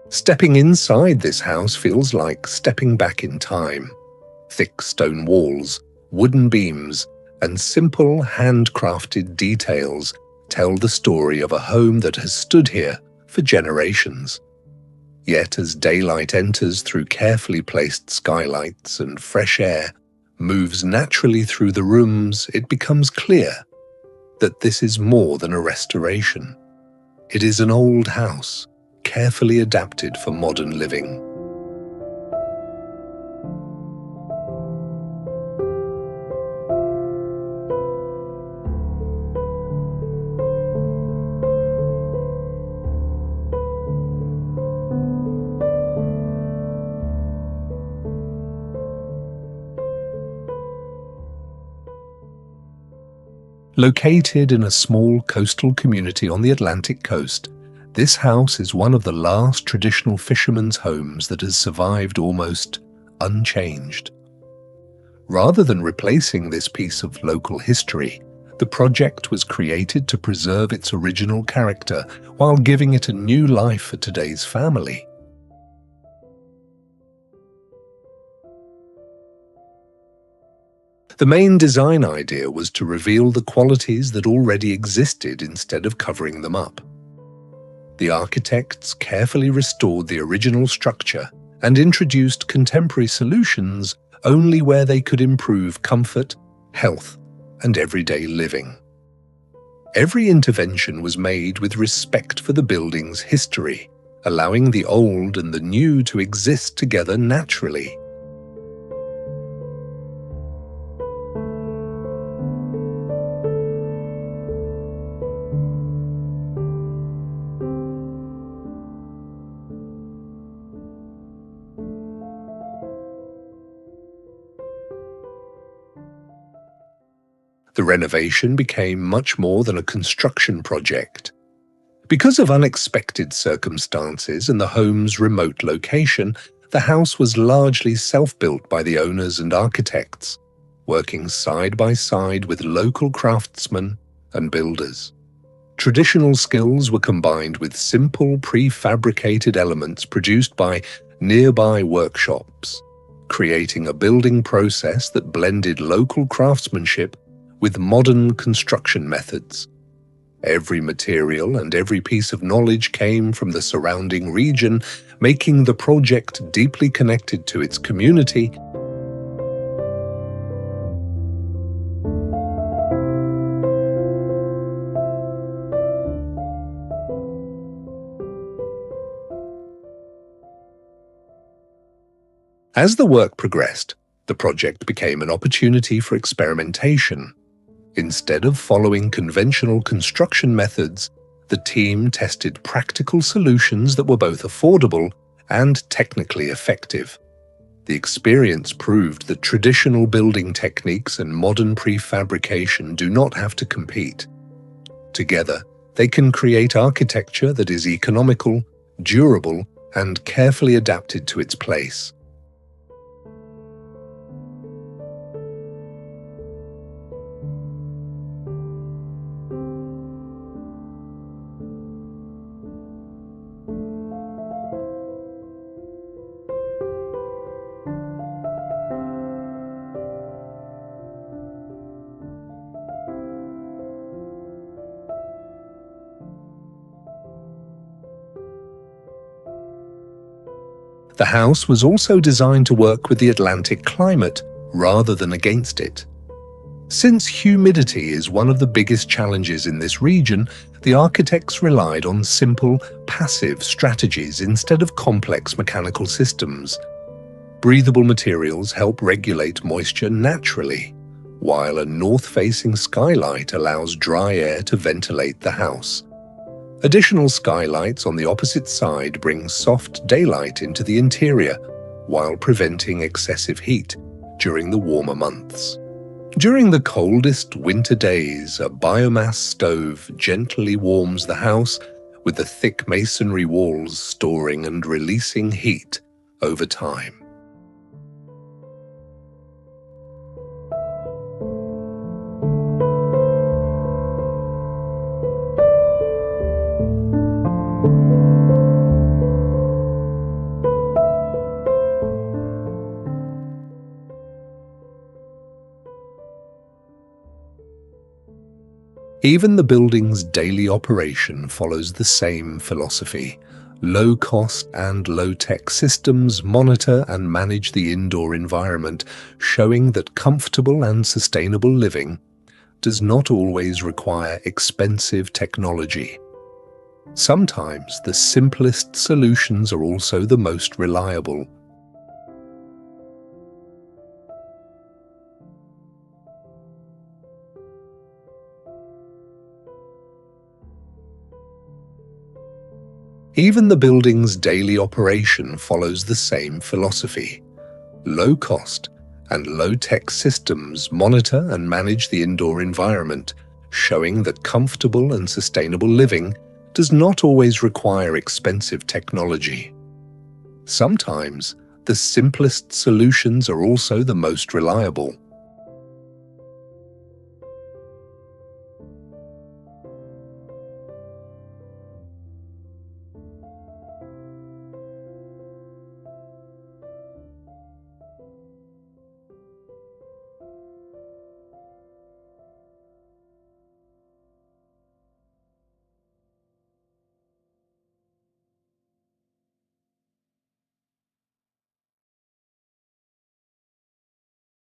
Stepping inside this house feels like stepping back in time. Thick stone walls, wooden beams, and simple handcrafted details tell the story of a home that has stood here for generations. Yet as daylight enters through carefully placed skylights and fresh air moves naturally through the rooms, it becomes clear that this is more than a restoration. It is an old house, carefully adapted for modern living. Located in a small coastal community on the Atlantic coast, this house is one of the last traditional fishermen's homes that has survived almost unchanged. Rather than replacing this piece of local history, the project was created to preserve its original character while giving it a new life for today's family. The main design idea was to reveal the qualities that already existed instead of covering them up. The architects carefully restored the original structure and introduced contemporary solutions only where they could improve comfort, health, and everyday living. Every intervention was made with respect for the building's history, allowing the old and the new to exist together naturally. The renovation became much more than a construction project. Because of unexpected circumstances and the home's remote location, the house was largely self-built by the owners and architects, working side by side with local craftsmen and builders. Traditional skills were combined with simple prefabricated elements produced by nearby workshops, creating a building process that blended local craftsmanship with modern construction methods. Every material and every piece of knowledge came from the surrounding region, making the project deeply connected to its community. As the work progressed, the project became an opportunity for experimentation. Instead of following conventional construction methods, the team tested practical solutions that were both affordable and technically effective. The experience proved that traditional building techniques and modern prefabrication do not have to compete. Together, they can create architecture that is economical, durable, and carefully adapted to its place. The house was also designed to work with the Atlantic climate rather than against it. Since humidity is one of the biggest challenges in this region, the architects relied on simple, passive strategies instead of complex mechanical systems. Breathable materials help regulate moisture naturally, while a north-facing skylight allows dry air to ventilate the house. Additional skylights on the opposite side bring soft daylight into the interior, while preventing excessive heat during the warmer months. During the coldest winter days, a biomass stove gently warms the house, with the thick masonry walls storing and releasing heat over time. Even the building's daily operation follows the same philosophy. Low-cost and low-tech systems monitor and manage the indoor environment, showing that comfortable and sustainable living does not always require expensive technology. Sometimes the simplest solutions are also the most reliable. Even the building's daily operation follows the same philosophy. Low-cost and low-tech systems monitor and manage the indoor environment, showing that comfortable and sustainable living does not always require expensive technology. Sometimes, the simplest solutions are also the most reliable.